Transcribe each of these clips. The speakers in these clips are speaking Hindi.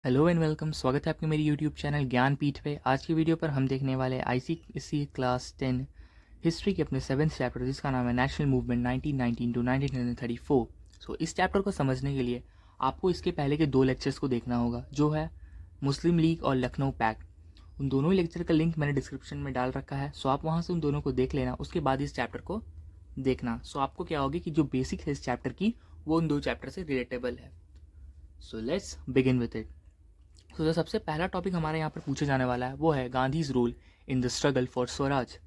Hello and welcome. स्वागत है आपके मेरी यूट्यूब चैनल ज्ञानपीठ पे। आज की वीडियो पर हम देखने वाले आईसीएसई क्लास 10 हिस्ट्री के अपने 7th चैप्टर जिसका नाम है नेशनल मूवमेंट 1919 टू 1934। सो इस चैप्टर को समझने के लिए आपको इसके पहले के 2 लेक्चर्स को देखना होगा, जो है मुस्लिम लीग और लखनऊ पैक्ट। उन दोनों ही लेक्चर का लिंक मैंने डिस्क्रिप्शन में डाल रखा है, सो आप वहाँ से उन दोनों को देख लेना, उसके बाद इस चैप्टर को देखना। सो आपको क्या होगी कि जो बेसिक है इस चैप्टर की वो उन 2 चैप्टर से रिलेटेबल है। So let's begin with it. तो जो सबसे पहला टॉपिक हमारे यहाँ पर पूछे जाने वाला है वो है Gandhi's role in the struggle for swaraj.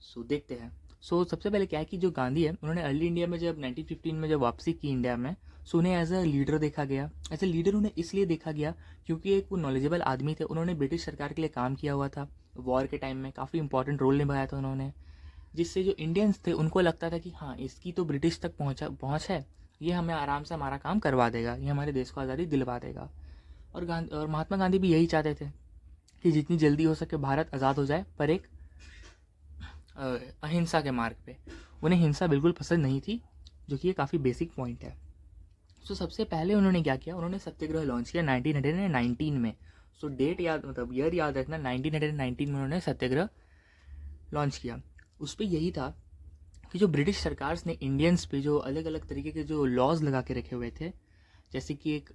So देखते हैं। सबसे पहले क्या है कि जो गांधी है उन्होंने अर्ली इंडिया में जब 1915 में जब वापसी की इंडिया में, सो उन्हें एज अ लीडर देखा गया। एज अ लीडर उन्हें इसलिए देखा गया क्योंकि एक वो नॉलेजेबल आदमी थे, उन्होंने ब्रिटिश सरकार के लिए काम किया हुआ था, वॉर के टाइम में काफ़ी इंपॉर्टेंट रोल निभाया था उन्होंने, जिससे जो इंडियंस थे उनको लगता था कि हाँ इसकी तो ब्रिटिश तक पहुँच है, ये हमें आराम से हमारा काम करवा देगा, ये हमारे देश को आज़ादी दिलवा देगा। और महात्मा गांधी भी यही चाहते थे कि जितनी जल्दी हो सके भारत आज़ाद हो जाए, पर एक अहिंसा के मार्ग पे। उन्हें हिंसा बिल्कुल पसंद नहीं थी, जो कि ये काफ़ी बेसिक पॉइंट है। सबसे पहले उन्होंने क्या किया, उन्होंने सत्याग्रह लॉन्च किया 1919 में। डेट याद, मतलब ईयर याद रखना, 1919 में उन्होंने सत्याग्रह लॉन्च किया। उस पर यही था कि जो ब्रिटिश सरकार ने इंडियंस पे जो अलग अलग तरीके के जो लॉज लगा के रखे हुए थे, जैसे कि एक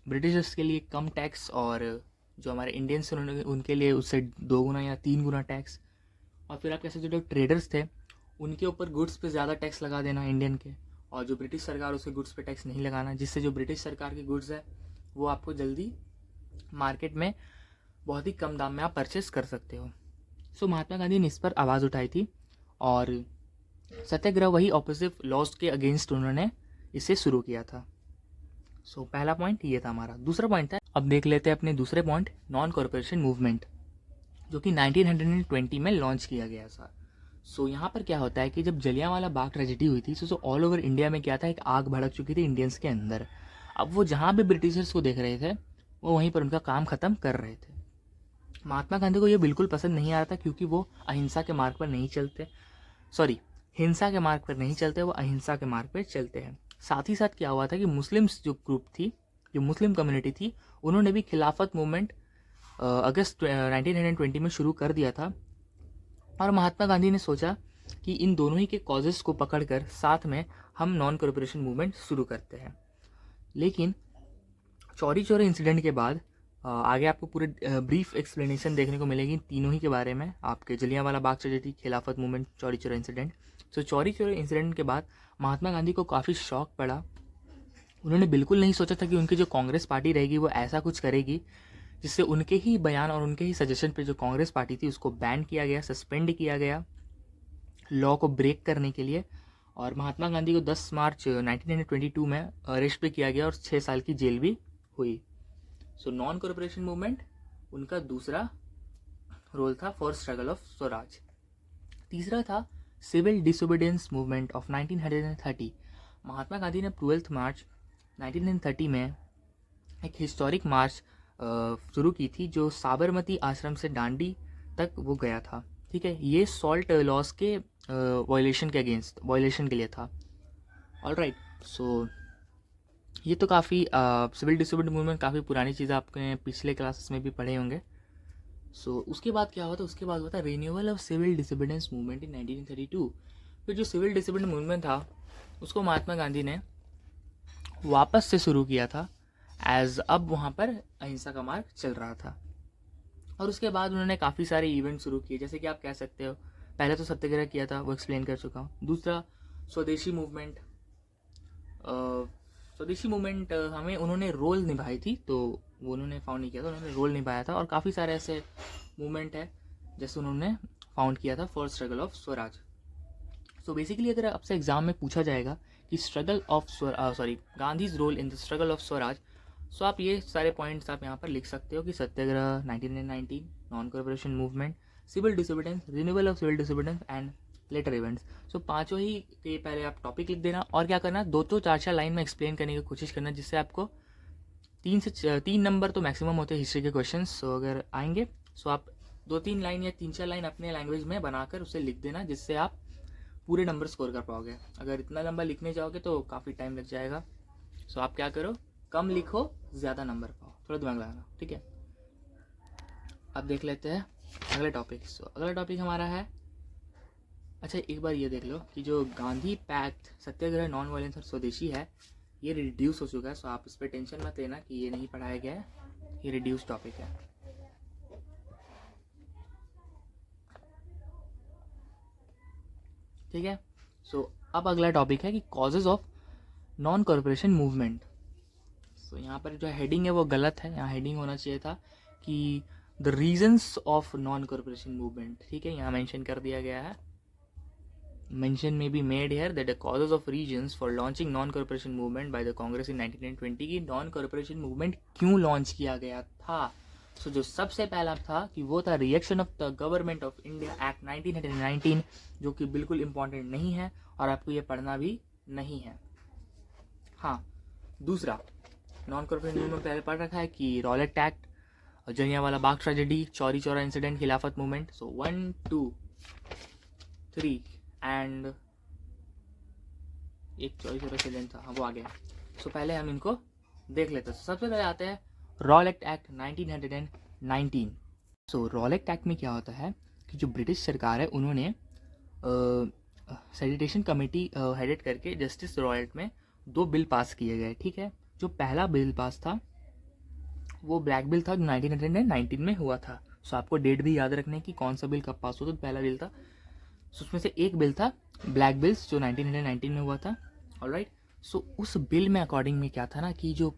ब्रिटिशर्स के लिए कम टैक्स, और जो हमारे इंडियंस उन्होंने उनके लिए उससे 2 गुना या 3 गुना टैक्स, और फिर आप कह सकते जो ट्रेडर्स थे उनके ऊपर गुड्स पे ज़्यादा टैक्स लगा देना इंडियन के, और जो ब्रिटिश सरकार उसके गुड्स पे टैक्स नहीं लगाना, जिससे जो ब्रिटिश सरकार की गुड्स है वो आपको जल्दी मार्केट में बहुत ही कम दाम में आप परचेस कर सकते हो। महात्मा गांधी ने इस पर आवाज़ उठाई थी, और सत्याग्रह वही ऑपोजिट लॉज के अगेंस्ट उन्होंने इसे शुरू किया था। पहला पॉइंट ये था हमारा। दूसरा पॉइंट था, अब देख लेते हैं अपने दूसरे पॉइंट, नॉन कॉर्पोरेशन मूवमेंट, जो कि 1920 में लॉन्च किया गया था। यहाँ पर क्या होता है कि जब जलियांवाला बाग ट्रेजेडी हुई थी, ऑल ओवर इंडिया में क्या था, एक आग भड़क चुकी थी इंडियंस के अंदर। अब वो जहाँ भी ब्रिटिशर्स को देख रहे थे वो वहीं पर उनका काम ख़त्म कर रहे थे। महात्मा गांधी को ये बिल्कुल पसंद नहीं आ रहा था, क्योंकि वो अहिंसा के मार्ग पर नहीं चलते, हिंसा के मार्ग पर नहीं चलते, वो अहिंसा के मार्ग पर चलते हैं। साथ ही साथ क्या हुआ था कि मुस्लिम्स जो ग्रुप थी, जो मुस्लिम कम्युनिटी थी, उन्होंने भी खिलाफत मूवमेंट अगस्त 1920 में शुरू कर दिया था। और महात्मा गांधी ने सोचा कि इन दोनों ही के कॉजेज़ को पकड़कर साथ में हम नॉन कॉर्पोरेशन मूवमेंट शुरू करते हैं। लेकिन चौरी चौरा इंसिडेंट के बाद आगे आपको पूरे ब्रीफ एक्सप्लेनेशन देखने को मिलेगी तीनों ही के बारे में, आपके जलियांवाला बाग ट्रेजेडी, खिलाफत movement, Chauri Chaura incident. Chauri Chaura incident के बाद महात्मा गांधी को काफ़ी शौक पड़ा। उन्होंने बिल्कुल नहीं सोचा था कि उनकी जो कांग्रेस पार्टी रहेगी वो ऐसा कुछ करेगी जिससे उनके ही बयान और उनके ही सजेशन पे जो कांग्रेस पार्टी थी उसको बैन किया गया, सस्पेंड किया गया लॉ को ब्रेक करने के लिए। और महात्मा गांधी को 10 मार्च 1922 में अरेस्ट भी किया गया और 6 साल की जेल भी हुई। नॉन कॉर्पोरेशन मूवमेंट उनका दूसरा रोल था फॉर स्ट्रगल ऑफ स्वराज। तीसरा था civil disobedience movement of 1930। Mahatma Gandhi ने 12 मार्च 1930 में एक हिस्टोरिक मार्च शुरू की थी, जो साबरमती आश्रम से डांडी तक वो गया था। ठीक है, ये सॉल्ट लॉस के वायलेशन के लिए था। ऑलराइट, ये तो काफ़ी सिविल डिसोबीडियंस मूवमेंट काफ़ी पुरानी चीज़, आपके पिछले क्लासेस में भी पढ़े होंगे। उसके बाद क्या हुआ था, उसके बाद हुआ था renewal of civil disobedience movement in 1932। फिर जो सिविल डिसोबीडियंस मूवमेंट था उसको महात्मा गांधी ने वापस से शुरू किया था, एज अब वहाँ पर अहिंसा का मार्ग चल रहा था। और उसके बाद उन्होंने काफ़ी सारे इवेंट शुरू किए, जैसे कि आप कह सकते हो, पहले तो सत्याग्रह किया था, वो एक्सप्लेन कर चुका हूँ। दूसरा स्वदेशी मूवमेंट, हमें उन्होंने रोल निभाई थी, तो वो उन्होंने फाउंड नहीं किया था, उन्होंने रोल निभाया था। और काफ़ी सारे ऐसे मूवमेंट है जैसे उन्होंने फाउंड किया था for struggle of swaraj. Basically अगर आपसे एग्जाम में पूछा जाएगा कि Gandhi's role in the struggle of swaraj, आप ये सारे पॉइंट्स आप यहाँ पर लिख सकते हो कि satyagraha 1919, non cooperation movement, civil disobedience, renewal of civil disobedience and later events. पांचों ही के पहले आप टॉपिक लिख देना, और क्या करना, 2 4 4 लाइन में एक्सप्लेन करने की कोशिश करना, जिससे आपको 3 नंबर तो मैक्सिमम होते हैं हिस्ट्री के क्वेश्चन। अगर आएंगे आप 2-3 लाइन या 3-4 लाइन अपने लैंग्वेज में बनाकर उसे लिख देना, जिससे आप पूरे नंबर स्कोर कर पाओगे। अगर इतना लंबा लिखने जाओगे तो काफ़ी टाइम लग जाएगा। आप क्या करो, कम लिखो ज़्यादा नंबर पाओ, थोड़ा दिमाग लगाना, ठीक है। अब देख लेते हैं अगले टॉपिक। सो अगला टॉपिक हमारा है, अच्छा एक बार ये देख लो कि जो गांधी पैक्ट सत्याग्रह नॉन वायलेंस और स्वदेशी है ये रिड्यूस हो चुका है। सो आप इस पर टेंशन मत लेना कि ये नहीं पढ़ाया गया है, ये रिड्यूस टॉपिक है। ठीक है। सो अब अगला टॉपिक है कि causes of non corporation movement. So यहाँ पर जो हेडिंग है वो गलत है, यहाँ हेडिंग होना चाहिए था कि the reasons of non corporation movement. ठीक है, यहाँ मेंशन कर दिया गया है, mention may be made here that the causes of reasons for launching non-corporation movement by the Congress in 1920 की non-corporation movement क्यों लॉन्च किया गया था। सो जो सबसे पहला था कि वो था reaction of the government of India act 1919, जो कि बिल्कुल इंपॉर्टेंट नहीं है और आपको ये पढ़ना भी नहीं है। हाँ, दूसरा नॉन कॉर्पोरेशन मूवमेंट पहले पढ़ रखा है कि Rowlatt act, Jallianwala Bagh tragedy, Chauri Chaura incident, खिलाफत मूवमेंट। सो 1 2 3 एंड एक चौरी चौरा इंसिडेंट था, हाँ वो आ गया। सो पहले हम इनको देख लेते हैं। सबसे पहले आते हैं रॉलेट एक्ट 1919। सो रॉलेट एक्ट में क्या होता है कि जो ब्रिटिश सरकार है उन्होंने सैनिटेशन कमेटी हेडेड करके जस्टिस रॉलेट में 2 बिल पास किए गए। ठीक है, जो पहला बिल पास था वो ब्लैक बिल था जो 1919 में हुआ था। सो आपको डेट भी याद रखना है कि कौन सा बिल कब पास हुआ। तो पहला बिल था, सो उसमें से एक बिल था ब्लैक बिल्स जो 1919 में हुआ था। ऑलराइट, सो उस बिल में अकॉर्डिंग में क्या था ना कि जो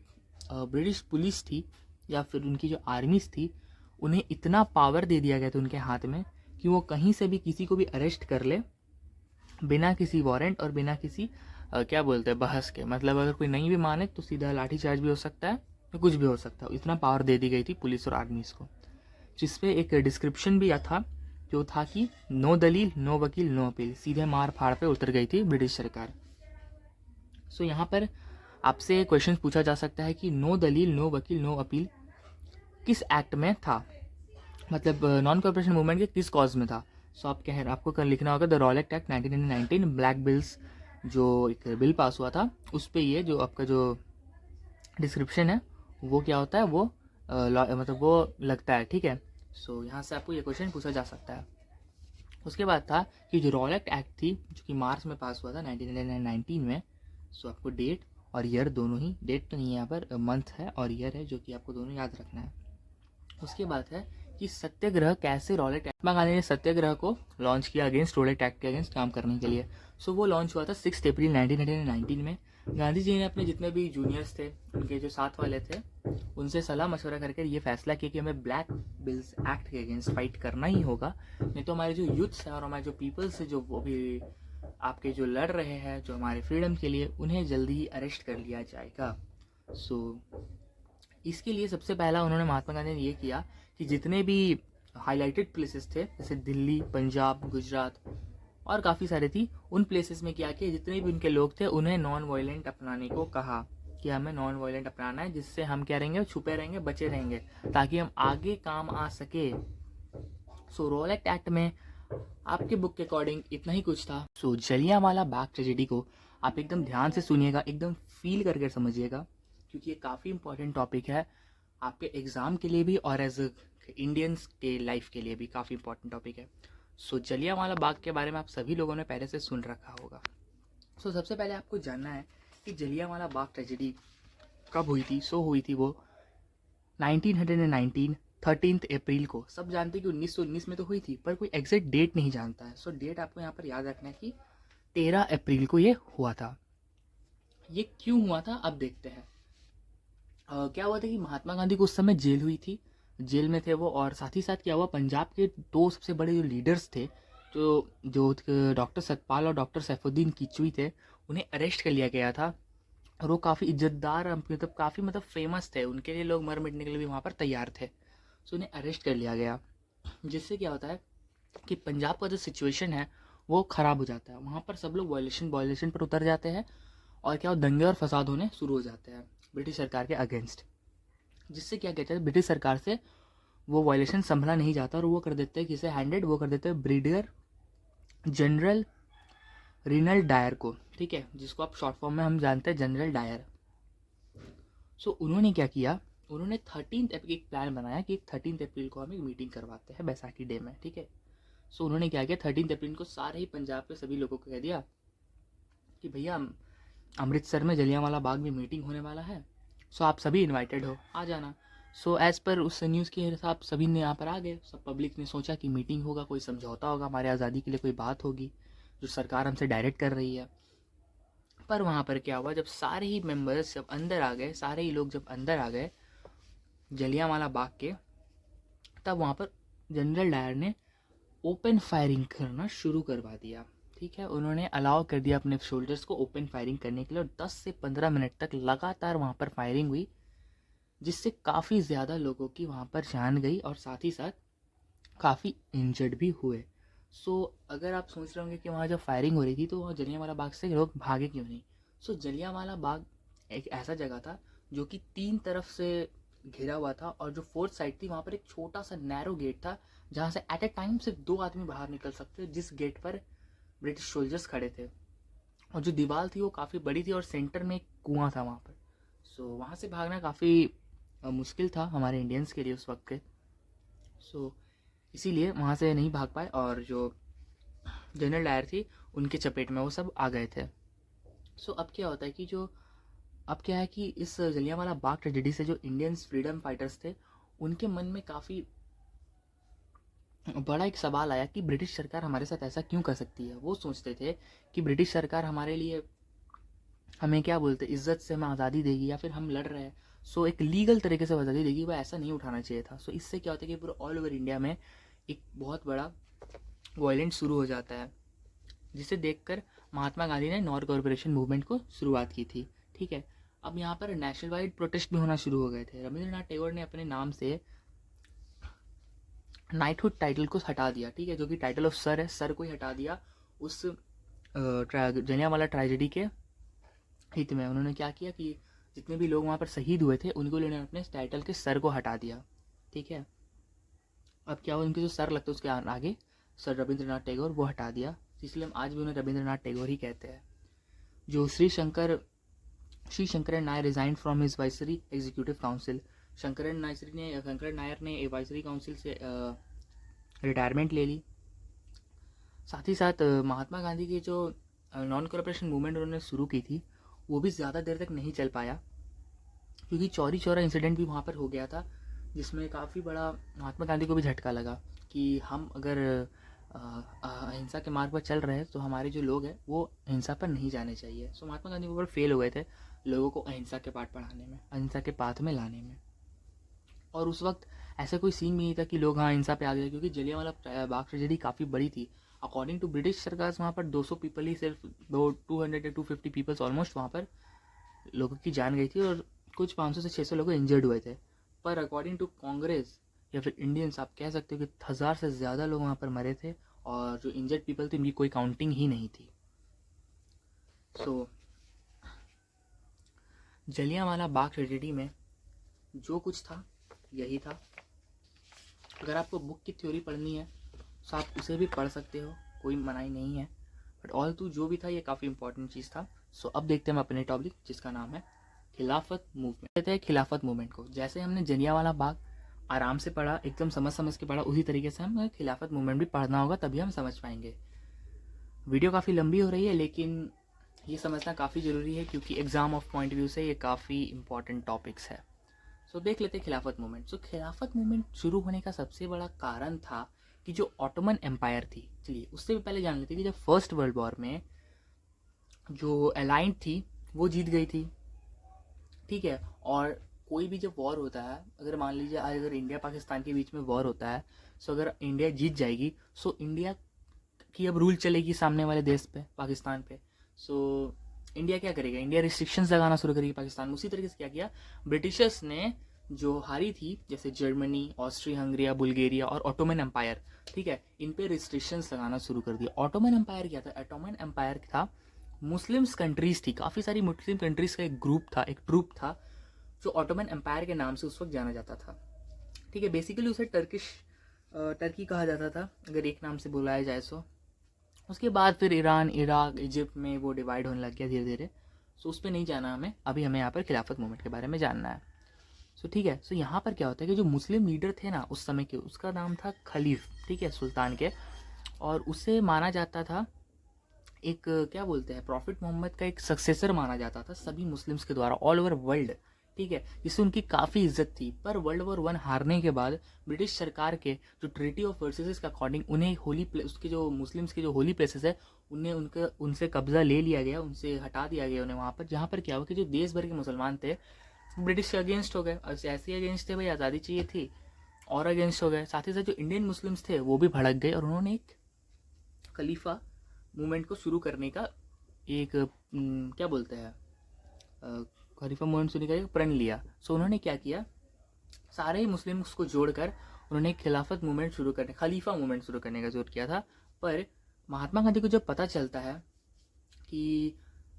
ब्रिटिश पुलिस थी या फिर उनकी जो आर्मीज थी उन्हें इतना पावर दे दिया गया था उनके हाथ में कि वो कहीं से भी किसी को भी अरेस्ट कर ले बिना किसी वारंट और बिना किसी क्या बोलते हैं बहस के। मतलब अगर कोई नहीं भी माने तो सीधा लाठी चार्ज भी हो सकता है या कुछ भी हो सकता है। इतना पावर दे दी गई थी पुलिस और आर्मीज को, जिसपे एक डिस्क्रिप्शन भी था जो था कि नो दलील नो वकील नो अपील, सीधे मार फाड़ पे उतर गई थी ब्रिटिश सरकार। सो यहाँ पर आपसे क्वेश्चन पूछा जा सकता है कि नो दलील नो वकील नो अपील किस एक्ट में था, मतलब नॉन कॉर्पोरेशन मूवमेंट के किस कॉज में था। सो आप कह आपको कर लिखना होगा the Rowlatt act 1919 black bills जो एक बिल पास हुआ था उस पर ये जो आपका जो डिस्क्रिप्शन है वो क्या होता है वो मतलब वो लगता है। ठीक है, सो यहाँ से आपको ये क्वेश्चन पूछा जा सकता है। उसके बाद था कि जो रॉलेट एक्ट थी जो कि मार्च में पास हुआ था 1919 में। सो आपको डेट और ईयर दोनों ही, डेट तो नहीं है यहाँ पर, मंथ है और ईयर है जो कि आपको दोनों याद रखना है। उसके बाद है कि सत्याग्रह कैसे रॉलेट एक्ट, महात्मा गांधी ने सत्याग्रह को लॉन्च किया अगेंस्ट रॉलेट एक्ट के अगेंस्ट काम करने के लिए। सो वो लॉन्च हुआ था 6 अप्रैल 1919 में। गांधी जी ने अपने जितने भी जूनियर्स थे उनके जो साथ वाले थे उनसे सलाह मशवरा करके ये फैसला किया कि हमें ब्लैक बिल्स एक्ट के अगेंस्ट फाइट करना ही होगा, नहीं तो हमारे जो यूथ्स हैं और हमारे जो पीपल्स हैं जो वो भी आपके जो लड़ रहे हैं जो हमारे फ्रीडम के लिए, उन्हें जल्दी ही अरेस्ट कर लिया जाएगा। सो इसके लिए सबसे पहला उन्होंने महात्मा गांधी ने ये किया कि जितने भी हाईलाइटेड प्लेसेस थे जैसे दिल्ली, पंजाब, गुजरात और काफ़ी सारे थी, उन प्लेसेस में क्या किया जितने भी उनके लोग थे उन्हें नॉन वायलेंट अपनाने को कहा कि हमें नॉन वायलेंट अपनाना है, जिससे हम क्या रहेंगे, छुपे रहेंगे, बचे रहेंगे, ताकि हम आगे काम आ सके। सो रॉलेट एक्ट में आपके बुक के अकॉर्डिंग इतना ही कुछ था। सो जलियांवाला बाग ट्रेजेडी को आप एकदम ध्यान से सुनिएगा, एकदम फील करके समझिएगा, क्योंकि ये काफ़ी इंपॉर्टेंट टॉपिक है आपके एग्ज़ाम के लिए भी और एज इंडियंस के लाइफ के लिए भी काफ़ी इंपॉर्टेंट टॉपिक है। सो जलियांवाला बाग के बारे में आप सभी लोगों ने पहले से सुन रखा होगा। सो सबसे पहले आपको जानना है कि जलियांवाला बाग ट्रेजेडी कब हुई थी। सो हुई थी वो 1919 13 अप्रैल को। सब जानते हैं कि 1919 में तो हुई थी, पर कोई एग्जैक्ट डेट नहीं जानता है। सो डेट आपको यहाँ पर याद रखना है कि 13 अप्रैल को ये हुआ था। ये क्यों हुआ था अब देखते हैं। क्या हुआ था कि महात्मा गांधी को उस समय जेल हुई थी, जेल में थे वो, और साथ ही साथ क्या हुआ, पंजाब के 2 सबसे बड़े जो लीडर्स थे जो डॉक्टर सतपाल और डॉक्टर सैफुद्दीन किचुई थे, उन्हें अरेस्ट कर लिया गया था। और वो काफ़ी इज्जतदार, मतलब काफ़ी मतलब फेमस थे, उनके लिए लोग मर मिटने के लिए भी वहाँ पर तैयार थे। सो उन्हें अरेस्ट कर लिया गया, जिससे क्या होता है कि पंजाब का जो सिचुएशन है वो ख़राब हो जाता है। वहाँ पर सब लोग वॉयलेशन पर उतर जाते हैं और क्या दंगे और फसाद होने शुरू हो जाते हैं ब्रिटिश सरकार के अगेंस्ट, जिससे क्या कहते हैं ब्रिटिश सरकार से वो वॉयलेशन संभला नहीं जाता और वो कर देते हैं किसे हैंडेड, वो कर देते हैं ब्रिगेडियर जनरल रिनल्ड डायर को। ठीक है, जिसको आप शॉर्ट फॉर्म में हम जानते हैं जनरल डायर। सो उन्होंने क्या किया, उन्होंने 13 अप्रैल एक प्लान बनाया कि 13 अप्रैल को हम एक मीटिंग करवाते हैं बैसाखी डे में, ठीक है। सो उन्होंने क्या किया, 13 अप्रैल को सारे ही पंजाब के सभी लोगों को कह दिया कि भैया अमृतसर में जलियांवाला बाग में मीटिंग होने वाला है, सो आप सभी इनवाइटेड हो, आ जाना। सो एज़ पर उस न्यूज़ के हिसाब सभी ने यहाँ पर आ गए। सब पब्लिक ने सोचा कि मीटिंग होगा, कोई समझौता होगा, हमारे आज़ादी के लिए कोई बात होगी जो सरकार हमसे डायरेक्ट कर रही है। पर वहाँ पर क्या हुआ, जब सारे ही मेंबर्स जब अंदर आ गए, सारे ही लोग जब अंदर आ गए जलियांवाला बाग के, तब वहाँ पर जनरल डायर ने ओपन फायरिंग करना शुरू करवा दिया, ठीक है। उन्होंने अलाउ कर दिया अपने सोल्जर्स को ओपन फायरिंग करने के लिए, और 10 से 15 मिनट तक लगातार वहाँ पर फायरिंग हुई, जिससे काफ़ी ज़्यादा लोगों की वहाँ पर जान गई और साथ ही साथ काफ़ी इंजर्ड भी हुए। सो अगर आप सोच रहे होंगे कि वहाँ जब फायरिंग हो रही थी तो वहाँ जलियांवाला बाग से लोग भागे क्यों नहीं। सो जलियांवाला बाग एक ऐसा जगह था जो कि 3 तरफ से घिरा हुआ था, और जो 4th साइड थी वहाँ पर एक छोटा सा नैरो गेट था जहाँ से एट ए टाइम सिर्फ 2 आदमी बाहर निकल सकते, जिस गेट पर ब्रिटिश सोल्जर्स खड़े थे। और जो दीवार थी वो काफ़ी बड़ी थी और सेंटर में एक कुआं था वहाँ पर। सो वहाँ से भागना काफ़ी मुश्किल था हमारे इंडियंस के लिए उस वक्त के। सो इसीलिए वहाँ से नहीं भाग पाए, और जो जनरल डायर थी उनके चपेट में वो सब आ गए थे। सो अब क्या होता है कि अब क्या है कि इस जलियांवाला बाग ट्रेजेडी से जो इंडियंस फ्रीडम फाइटर्स थे उनके मन में काफ़ी बड़ा एक सवाल आया कि ब्रिटिश सरकार हमारे साथ ऐसा क्यों कर सकती है। वो सोचते थे कि ब्रिटिश सरकार हमारे लिए हमें क्या बोलते इज्जत से हमें आज़ादी देगी, या फिर हम लड़ रहे हैं सो एक लीगल तरीके से आज़ादी देगी, वो ऐसा नहीं उठाना चाहिए था। सो इससे क्या होता है कि पूरा ऑल ओवर इंडिया में एक बहुत बड़ा वायलेंस शुरू हो जाता है, जिसे देखकर महात्मा गांधी ने नॉन कॉर्पोरेशन मूवमेंट को शुरुआत की थी, ठीक है। अब यहाँ पर नेशनल वाइड प्रोटेस्ट भी होना शुरू हो गए थे। रविंद्रनाथ टैगोर ने अपने नाम से नाइटहुड टाइटल को हटा दिया, ठीक है, जो कि टाइटल ऑफ सर है, सर को ही हटा दिया उस जलियांवाला ट्रेजेडी के हित में। उन्होंने क्या किया कि जितने भी लोग वहाँ पर शहीद हुए थे उनको उन्होंने अपने टाइटल के सर को हटा दिया, ठीक है। अब क्या हुआ, उनके जो सर लगते उसके आगे सर रविंद्रनाथ टैगोर वो हटा दिया, इसलिए हम आज भी उन्हें रविंद्रनाथ टैगोर ही कहते हैं। जो Shri Sankaran Nair resign from his viceroy executive council. Sankaran Nair ने वाइसरी काउंसिल से रिटायरमेंट ले ली। साथ ही साथ महात्मा गांधी की जो नॉन कॉर्पोरेशन मूवमेंट उन्होंने शुरू की थी वो भी ज़्यादा देर तक नहीं चल पाया, क्योंकि चौरी चौरा इंसिडेंट भी वहाँ पर हो गया था, जिसमें काफ़ी बड़ा महात्मा गांधी को भी झटका लगा कि हम अगर अहिंसा के मार्ग पर चल रहे हैं तो हमारे जो लोग हैं वो अहिंसा पर नहीं जाने चाहिए। सो महात्मा गांधी ऊपर फेल हो गए थे लोगों को अहिंसा के पाठ पढ़ाने में, अहिंसा के पाथ में लाने में। और उस वक्त ऐसा कोई सीन भी नहीं था कि लोग हाँ अहिंसा पे आ गए, क्योंकि जलियांवाला बाग ट्रेजेडी काफ़ी बड़ी थी। अकॉर्डिंग टू ब्रिटिश सरकार वहाँ पर 200 पीपल ही, सिर्फ 200 या 250 पीपल्स ऑलमोस्ट वहाँ पर लोगों की जान गई थी, और कुछ 500 से 600 लोग इंजर्ड हुए थे। पर अकॉर्डिंग टू कांग्रेस या फिर इंडियंस आप कह सकते हो कि 1000 से ज़्यादा लोग वहाँ पर मरे थे, और जो इंजर्ड पीपल थे उनकी कोई काउंटिंग ही नहीं थी। सो जलियांवाला बाग ट्रेजेडी में जो कुछ था यही था। अगर आपको बुक की थ्योरी पढ़नी है तो आप उसे भी पढ़ सकते हो, कोई मनाही नहीं है, बट ऑल टू जो भी था ये काफ़ी इंपॉर्टेंट चीज़ था। सो अब देखते हैं हम अपने टॉपिक जिसका नाम है खिलाफत मूवमेंट। कहते हैं खिलाफत मूवमेंट को, जैसे हमने जलियांवाला बाग आराम से पढ़ा, एकदम समझ के पढ़ा, उसी तरीके से हम खिलाफत मूवमेंट भी पढ़ना होगा, तभी हम समझ पाएंगे। वीडियो काफ़ी लंबी हो रही है लेकिन ये समझना काफ़ी ज़रूरी है, क्योंकि एग्ज़ाम ऑफ पॉइंट व्यू से ये काफ़ी इंपॉर्टेंट टॉपिक्स है। सो देख लेते हैं खिलाफत मूवमेंट। सो खिलाफत मूवमेंट शुरू होने का सबसे बड़ा कारण था कि जो ऑटोमन एम्पायर थी, चलिए उससे भी पहले जान लेते हैं कि जब फर्स्ट वर्ल्ड वॉर में जो अलाइंड थी वो जीत गई थी, ठीक है। और कोई भी जब वॉर होता है, अगर मान लीजिए आज अगर इंडिया पाकिस्तान के बीच में वॉर होता है, सो अगर इंडिया जीत जाएगी सो इंडिया की अब रूल चलेगी सामने वाले देश पे, पाकिस्तान पे। सो इंडिया क्या करेगा, इंडिया रिस्ट्रिक्शंस लगाना शुरू करेगी पाकिस्तान में। उसी तरीके से क्या किया, ब्रिटिशर्स ने जो हारी थी जैसे जर्मनी, ऑस्ट्रिया हंगरिया, बुल्गारिया और ऑटोमन एम्पायर, ठीक है, इन पे रिस्ट्रिक्शंस लगाना शुरू कर दिया। ऑटोमन एम्पायर क्या था, ऑटोमन एम्पायर था मुस्लिम्स कंट्रीज थी, काफ़ी सारी मुस्लिम कंट्रीज का एक ग्रुप था, एक ट्रूप था, जो ऑटोमन एम्पायर के नाम से उस वक्त जाना जाता था, ठीक है। बेसिकली उसे टर्की कहा जाता था अगर एक नाम से बुलाया जाए। सो उसके बाद फिर ईरान, इराक, इजिप्ट में वो डिवाइड होने लग गया धीरे धीरे। सो उस पर नहीं जाना हमें, अभी हमें यहाँ पर खिलाफत मूवमेंट के बारे में जानना है। सो ठीक है, सो यहाँ पर क्या होता है कि जो मुस्लिम लीडर थे ना उस समय के, उसका नाम था खलीफ, ठीक है, सुल्तान के, और उसे माना जाता था एक क्या बोलते हैं, प्रॉफिट मोहम्मद का एक सक्सेसर माना जाता था सभी मुस्लिम्स के द्वारा ऑल ओवर वर्ल्ड, ठीक है, जिससे उनकी काफ़ी इज्जत थी। पर वर्ल्ड वॉर 1 हारने के बाद ब्रिटिश सरकार के जो ट्रीटी ऑफ वर्सेस के अकॉर्डिंग उन्हें होली उसके जो मुस्लिम्स के जो होली प्लेसेस है उनके उनसे कब्जा ले लिया गया, उनसे हटा दिया गया उन्हें वहाँ पर, जहाँ पर क्या हुआ कि जो देश भर के मुसलमान थे ब्रिटिश के अगेंस्ट हो गए, और ऐसे अगेंस्ट थे भाई आज़ादी चाहिए थी, और अगेंस्ट हो गए। साथ ही साथ जो इंडियन मुस्लिम्स थे वो भी भड़क गए, और उन्होंने एक खलीफा मूवमेंट को शुरू करने का एक क्या बोलते हैं, खलीफा मूवमेंट शुरू करने का प्रण लिया। सो उन्होंने क्या किया, सारे ही मुस्लिम्स को जोड़कर उन्होंने खिलाफत मूवमेंट शुरू करने, खलीफा मूवमेंट शुरू करने का जोर किया था। पर महात्मा गांधी को जब पता चलता है कि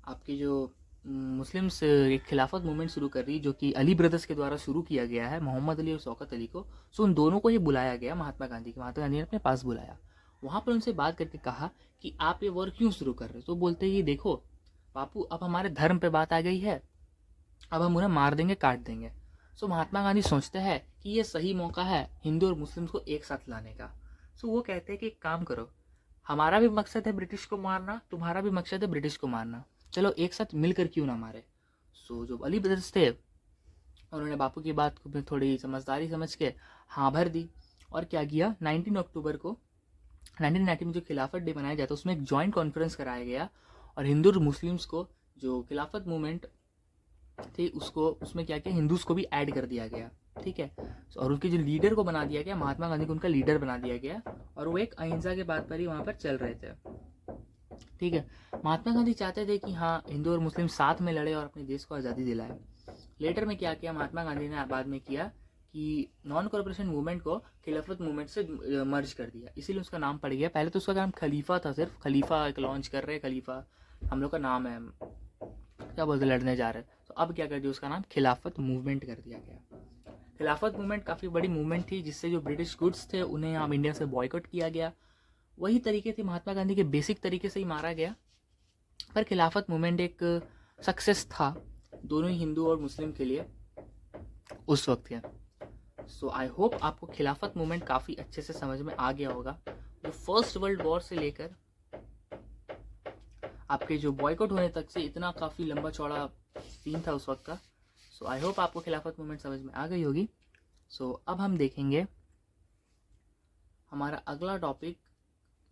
आपके जो मुस्लिम्स एक खिलाफत मूवमेंट शुरू कर रही, जो कि अली ब्रदर्स के द्वारा शुरू किया गया है, मोहम्मद अली और शौकत अली को, सो उन दोनों को ही बुलाया गया महात्मा गांधी ने अपने पास बुलाया। वहाँ पर उनसे बात करके कहा कि आप ये वॉर क्यों शुरू कर रहे हो। तो बोलते हैं कि देखो बापू, अब हमारे धर्म पे बात आ गई है, अब हम उन्हें मार देंगे, काट देंगे। सो महात्मा गांधी सोचते हैं कि ये सही मौका है हिंदू और मुस्लिम्स को एक साथ लाने का। सो वो कहते हैं कि एक काम करो, हमारा भी मकसद है ब्रिटिश को मारना, तुम्हारा भी मकसद है ब्रिटिश को मारना, चलो एक साथ मिलकर क्यों ना मारे। सो जो अली ब्रदर्स थे उन्होंने बापू की बात को थोड़ी समझदारी समझ के हाँ भर दी, और क्या किया, 19 अक्टूबर को 1990 में जो खिलाफत डे मनाया जाता है उसमें एक जॉइंट कॉन्फ्रेंस कराया गया, और हिंदू और मुस्लिम्स को जो खिलाफत मूवमेंट थी उसको उसमें क्या किया, हिंदूज को भी ऐड कर दिया गया, ठीक है, और उनके जो लीडर को बना दिया गया, महात्मा गांधी को उनका लीडर बना दिया गया, और वो एक अहिंसा के बात पर ही वहाँ पर चल रहे थे, ठीक है। महात्मा गांधी चाहते थे कि हाँ हिंदू और मुस्लिम साथ में लड़े और अपने देश को आज़ादी दिलाए। लेटर में क्या किया महात्मा गांधी ने बाद में किया कि नॉन कॉर्पोरेशन मूवमेंट को खिलाफत मूवमेंट से मर्ज कर दिया, इसीलिए उसका नाम पड़ गया। पहले तो उसका नाम खलीफा था, सिर्फ खलीफा एक लॉन्च कर रहे, खलीफा हम लोग का नाम है, क्या बोलते लड़ने जा रहे, तो अब क्या कर दिया, उसका नाम खिलाफत मूवमेंट कर दिया गया। खिलाफत मूवमेंट काफ़ी बड़ी मूवमेंट थी, जिससे जो ब्रिटिश गुड्स थे उन्हें यहाँ इंडिया से बॉयकॉट किया गया। वही तरीके थे महात्मा गांधी के, बेसिक तरीके से ही मारा गया। पर खिलाफत मूवमेंट एक सक्सेस था दोनों ही हिंदू और मुस्लिम के लिए उस वक्त के। सो आई होप आपको खिलाफत मूवमेंट काफ़ी अच्छे से समझ में आ गया होगा, जो फर्स्ट वर्ल्ड वॉर से लेकर आपके जो बॉयकॉट होने तक से इतना काफ़ी लंबा चौड़ा सीन था उस वक्त का। सो आई होप आपको खिलाफत मूवमेंट समझ में आ गई होगी। सो अब हम देखेंगे हमारा अगला टॉपिक,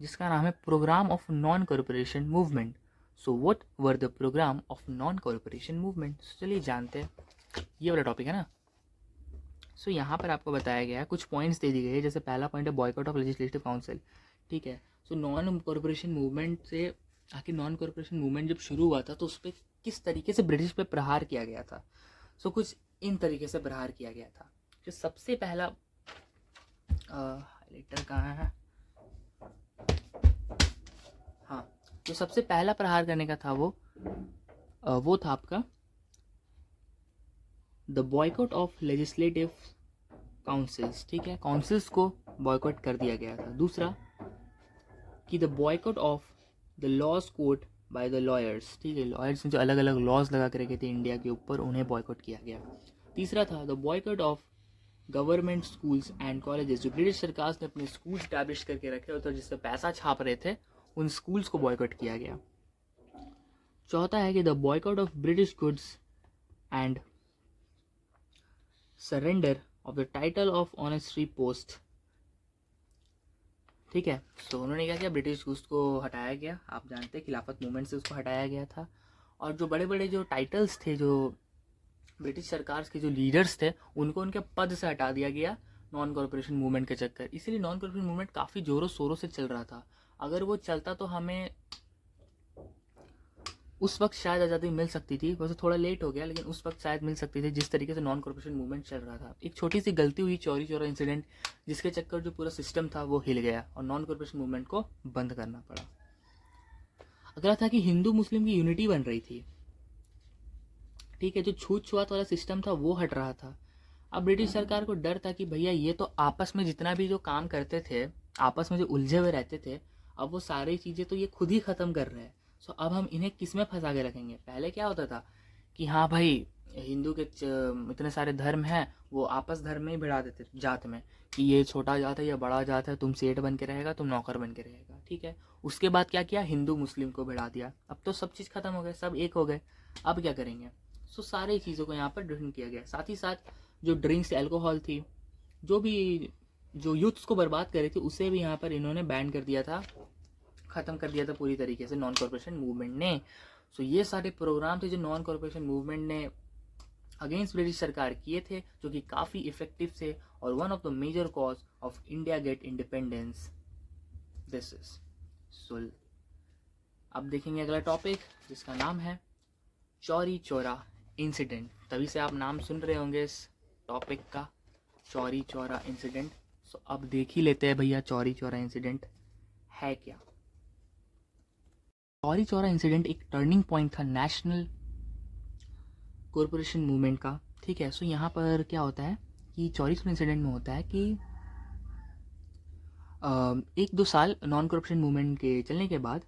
जिसका नाम है program of non cooperation movement. So what were the program of non cooperation movement. चलिए जानते हैं, ये वाला टॉपिक है ना। सो यहाँ पर आपको बताया गया है, कुछ पॉइंट्स दे दी गई है। जैसे पहला पॉइंट है बॉयकॉट ऑफ लेजिस्लेटिव काउंसिल, ठीक है। सो नॉन कॉर्पोरेशन मूवमेंट से आखिर नॉन कॉर्पोरेशन मूवमेंट जब शुरू हुआ था तो उस पर किस तरीके से ब्रिटिश पे प्रहार किया गया था। सो कुछ इन तरीके से प्रहार किया गया था। जो सबसे पहला हाइलाइटर कहाँ है, हाँ, जो सबसे पहला प्रहार करने का था वो था आपका the boycott of legislative councils, ठीक है, काउंसिल्स को बॉयकॉट कर दिया गया था। दूसरा कि the boycott of the laws court by the lawyers, ठीक है, लॉयर्स ने जो अलग अलग लॉज लगा कर रखे थे इंडिया के ऊपर, उन्हें बॉयकॉट किया गया। तीसरा था the boycott of government schools and colleges, जो ब्रिटिश सरकार ने अपने स्कूल स्टैब्लिश करके रखे होते जिससे पैसा छाप रहे थे, उन स्कूल्स को बॉयकॉट किया गया। चौथा है कि the boycott of British goods and surrender of the title of honorary post, ठीक है। तो उन्होंने क्या किया, ब्रिटिश गुड्स को हटाया गया, आप जानते हैं खिलाफत मूवमेंट से उसको हटाया गया था। और जो बड़े बड़े जो टाइटल्स थे, जो ब्रिटिश सरकार के जो लीडर्स थे, उनको उनके पद से हटा दिया गया नॉन कॉर्पोरेशन मूवमेंट के चक्कर। इसीलिए नॉन कॉर्पोरेशन मूवमेंट काफ़ी ज़ोरों शोरों से चल रहा था। अगर वो चलता तो हमें उस वक्त शायद आज़ादी मिल सकती थी, वैसे थोड़ा लेट हो गया, लेकिन उस वक्त शायद मिल सकती थी जिस तरीके से नॉन कॉर्पोरेशन मूवमेंट चल रहा था। एक छोटी सी गलती हुई, चौरी चौरा इंसिडेंट, जिसके चक्कर जो पूरा सिस्टम था वो हिल गया और नॉन कॉर्पोरेशन मूवमेंट को बंद करना पड़ा। अगला था कि हिंदू मुस्लिम की यूनिटी बन रही थी, ठीक है, जो छूत छुआत वाला सिस्टम था वो हट रहा था। अब ब्रिटिश सरकार को डर था कि भैया ये तो आपस में जितना भी जो काम करते थे, आपस में जो उलझे हुए रहते थे, अब वो सारी चीज़ें तो ये खुद ही ख़त्म कर रहे हैं। सो अब हम इन्हें किस में फंसा के रखेंगे? पहले क्या होता था कि हाँ भाई, हिंदू के इतने सारे धर्म हैं, वो आपस धर्म में ही भिड़ा देते जात में, कि ये छोटा जात है, ये बड़ा जात है, तुम सेठ बन के रहेगा, तुम नौकर बन के रहेगा, ठीक है। उसके बाद क्या किया? हिंदू मुस्लिम को भिड़ा दिया। अब तो सब चीज़ खत्म हो गए, सब एक हो गए। अब क्या करेंगे? सो सारी चीज़ों को यहाँ पर डिफरेंट किया गया। साथ ही साथ जो ड्रिंक्स, एल्कोहल थी, जो भी जो यूथ्स को बर्बाद कर रही थी, उसे भी यहाँ पर इन्होंने बैन कर दिया था, ख़त्म कर दिया था पूरी तरीके से नॉन कॉरपोरेशन मूवमेंट ने। सो ये सारे प्रोग्राम थे जो नॉन कॉरपोरेशन मूवमेंट ने अगेंस्ट ब्रिटिश सरकार किए थे, जो कि काफ़ी इफेक्टिव थे और one of the major cause of India get independence this is. So अब देखेंगे अगला टॉपिक, जिसका नाम है चौरी चौरा इंसिडेंट। तभी से आप नाम सुन रहे होंगे इस टॉपिक का, चौरी चौरा इंसिडेंट। सो अब देख ही लेते हैं भैया चौरी चौरा इंसिडेंट है क्या। चौरी चौरा इंसिडेंट एक टर्निंग पॉइंट था नेशनल कॉरपोरेशन मूवमेंट का, ठीक है। सो यहाँ पर क्या होता है कि चौरी चौरा इंसिडेंट में होता है कि 1-2 साल नॉन कॉरपोरेशन मूवमेंट के चलने के बाद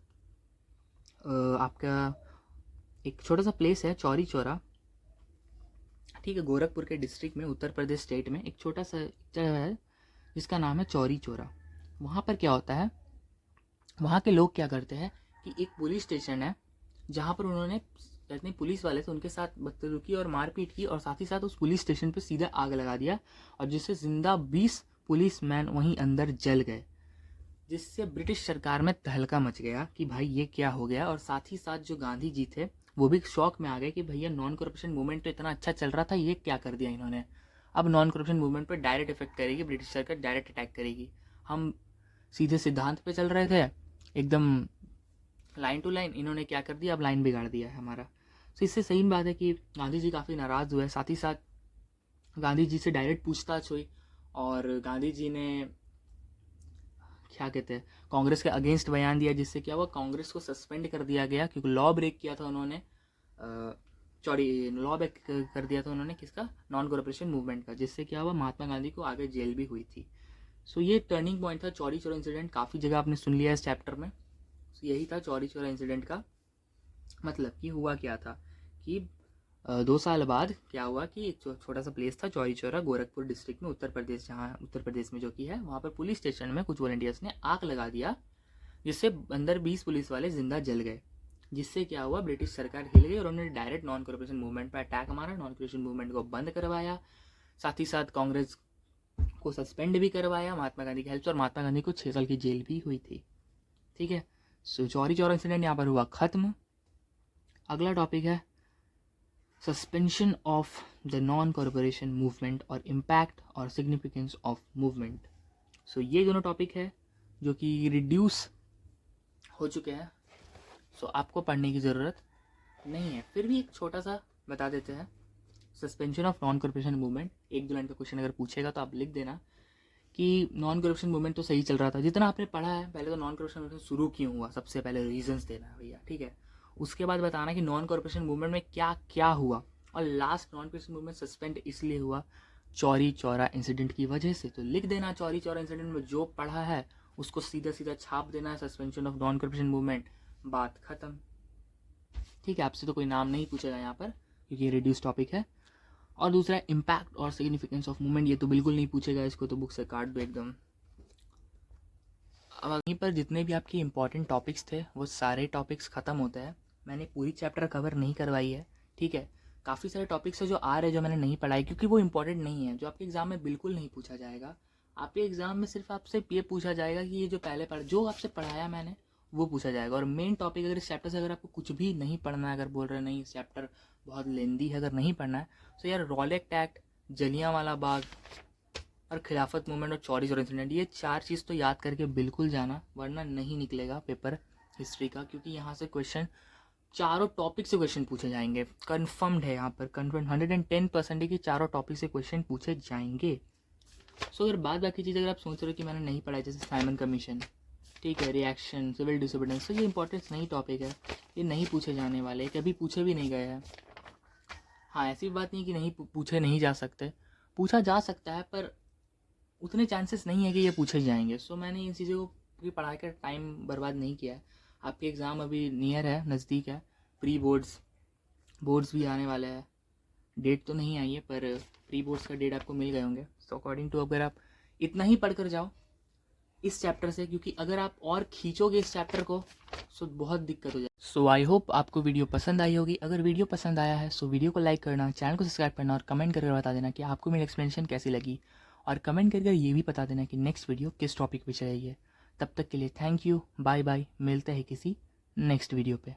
आपका एक छोटा सा प्लेस है चौरी चौरा, ठीक है, गोरखपुर के डिस्ट्रिक्ट में, उत्तर प्रदेश स्टेट में एक छोटा सा जगह है जिसका नाम है चौरी चौरा। वहाँ पर क्या होता है, वहाँ के लोग क्या करते हैं कि एक पुलिस स्टेशन है जहाँ पर उन्होंने जितने पुलिस वाले थे उनके साथ बदसलूकी और मारपीट की, और साथ ही साथ उस पुलिस स्टेशन पर सीधा आग लगा दिया, और जिससे जिंदा 20 पुलिस मैन वहीं अंदर जल गए, जिससे ब्रिटिश सरकार में तहलका मच गया कि भाई ये क्या हो गया। और साथ ही साथ जो गांधी जी थे वो भी शौक में आ गए कि भैया नॉन कॉरपोरेशन मूवमेंट तो इतना अच्छा चल रहा था, ये क्या कर दिया इन्होंने। अब नॉन कॉरपोरेशन मूवमेंट पर डायरेक्ट इफेक्ट करेगी, ब्रिटिश सरकार डायरेक्ट अटैक करेगी। हम सीधे सिद्धांत पे चल रहे थे एकदम लाइन टू लाइन, इन्होंने क्या कर दिया, अब लाइन बिगाड़ दिया है हमारा। तो इससे सही बात है कि गांधी जी काफ़ी नाराज़ हुए। साथ ही साथ गांधी जी से डायरेक्ट पूछताछ हुई, और गांधी जी ने क्या कहते हैं, कांग्रेस के अगेंस्ट बयान दिया, जिससे क्या हुआ, कांग्रेस को सस्पेंड कर दिया गया, क्योंकि लॉ ब्रेक किया था उन्होंने, लॉ ब्रेक कर दिया था उन्होंने, किसका, नॉन कॉरपोरेशन मूवमेंट का, जिससे क्या हुआ, महात्मा गांधी को आगे जेल भी हुई थी। सो ये टर्निंग पॉइंट था चौरी चौरा इंसिडेंट। काफ़ी जगह आपने सुन लिया इस चैप्टर में। सो यही था चौरी चौरा इंसिडेंट का मतलब कि हुआ क्या था कि 2 साल बाद क्या हुआ कि एक छोटा सा प्लेस था चौरी चौरा, गोरखपुर डिस्ट्रिक्ट में, उत्तर प्रदेश, जहाँ उत्तर प्रदेश में जो कि है, वहाँ पर पुलिस स्टेशन में कुछ वॉलंटियर्स ने आग लगा दिया, जिससे अंदर 20 पुलिस वाले जिंदा जल गए, जिससे क्या हुआ, ब्रिटिश सरकार हिल गई और उन्होंने डायरेक्ट नॉन कॉरपोरेशन मूवमेंट पर अटैक मारा, नॉन कॉरपोरेशन मूवमेंट को बंद करवाया, साथ ही साथ कांग्रेस को सस्पेंड भी करवाया महात्मा गांधी की हेल्प से, और महात्मा गांधी को 6 साल की जेल भी हुई थी, ठीक है। सो चौरी चौरा इंसिडेंट यहाँ पर हुआ खत्म। अगला टॉपिक है suspension of the non corporation movement और इम्पैक्ट और सिग्निफिकेंस ऑफ मूवमेंट। सो ये दोनों टॉपिक है जो कि रिड्यूस हो चुके हैं, सो आपको पढ़ने की ज़रूरत नहीं है। फिर भी एक छोटा सा बता देते हैं, suspension of non corporation movement. 1-2 line का क्वेश्चन अगर पूछेगा तो आप लिख देना कि नॉन कॉरपोरेशन मूवमेंट तो सही चल रहा था, जितना आपने पढ़ा है। पहले तो नॉन कॉरपोरेशन मूवमेंट शुरू क्यों हुआ, सबसे पहले रीजंस देना है भैया, ठीक है। उसके बाद बताना कि नॉन कॉरपोरेशन मूवमेंट में क्या क्या हुआ, और last non corporation movement suspend इसलिए हुआ चौरी चौरा इंसिडेंट की वजह से। तो लिख देना चौरी चौरा इंसिडेंट में जो पढ़ा है उसको सीधा सीधा छाप देना है, suspension of non corporation movement, बात खत्म, ठीक है। आपसे तो कोई नाम नहीं पूछेगा यहाँ पर, क्योंकि ये रिड्यूस टॉपिक है। और दूसरा इम्पैक्ट और सिग्निफिकेंस ऑफ मूवमेंट, ये तो बिल्कुल नहीं पूछेगा, इसको तो बुक से काट दो एकदम। अब वहीं पर जितने भी आपके इंपॉर्टेंट टॉपिक्स थे वो सारे टॉपिक्स ख़त्म होते हैं। मैंने पूरी चैप्टर कवर नहीं करवाई है, ठीक है। काफ़ी सारे टॉपिक्स है जो आ रहे हैं जो मैंने नहीं पढ़ाई, क्योंकि वो इंपॉर्टेंट नहीं है, जो आपके एग्ज़ाम में बिल्कुल नहीं पूछा जाएगा। आपके एग्ज़ाम में सिर्फ आपसे ये पूछा जाएगा कि ये जो पहले जो आपसे पढ़ाया मैंने वो पूछा जाएगा। और मेन टॉपिक अगर इस चैप्टर से अगर आपको कुछ भी नहीं पढ़ना है, अगर बोल रहे नहीं इस चैप्टर बहुत लेंदी है, अगर नहीं पढ़ना है, तो यार रॉलेट एक्ट, जलियांवाला बाग और खिलाफत मूवमेंट और चौरी चौरा इंसिडेंट, ये 4 चीज़ तो याद करके बिल्कुल जाना, वरना नहीं निकलेगा पेपर हिस्ट्री का, क्योंकि यहाँ से क्वेश्चन चारों टॉपिक से क्वेश्चन पूछे जाएंगे। कन्फर्म्ड है यहाँ पर, कन्फर्म 110% है कि चारों टॉपिक से क्वेश्चन पूछे जाएंगे। सो अगर बाद बाकी चीज़ अगर आप सोच रहे हो कि मैंने नहीं पढ़ाई, जैसे साइमन कमीशन, ठीक है, रिएक्शन, सिविल डिसोबीडियंस, तो ये इंपॉर्टेंस नहीं टॉपिक है, ये नहीं पूछे जाने वाले, कभी पूछे भी नहीं गए हैं। हाँ, ऐसी बात नहीं कि नहीं पूछे नहीं जा सकते, पूछा जा सकता है, पर उतने चांसेस नहीं है कि ये पूछे जाएंगे। सो मैंने इन चीज़ों को पढ़ा कर टाइम बर्बाद नहीं किया है। आपके एग्ज़ाम अभी नियर है, नज़दीक है, प्री बोर्ड्स भी आने वाले हैं। डेट तो नहीं आई है पर प्री बोर्ड्स का डेट आपको मिल गए होंगे। सो अकॉर्डिंग टू अगर आप इतना ही पढ़ कर जाओ इस चैप्टर से, क्योंकि अगर आप और खींचोगे इस चैप्टर को सो बहुत दिक्कत हो जाए। सो आई होप आपको वीडियो पसंद आई होगी। अगर वीडियो पसंद आया है सो वीडियो को लाइक करना, चैनल को सब्सक्राइब करना और कमेंट करके बता देना कि आपको मेरी एक्सप्लेनेशन कैसी लगी, और कमेंट करके ये भी बता देना कि नेक्स्ट वीडियो किस टॉपिक पे चाहिए। तब तक के लिए थैंक यू, बाय बाय, मिलते हैं किसी नेक्स्ट वीडियो पे।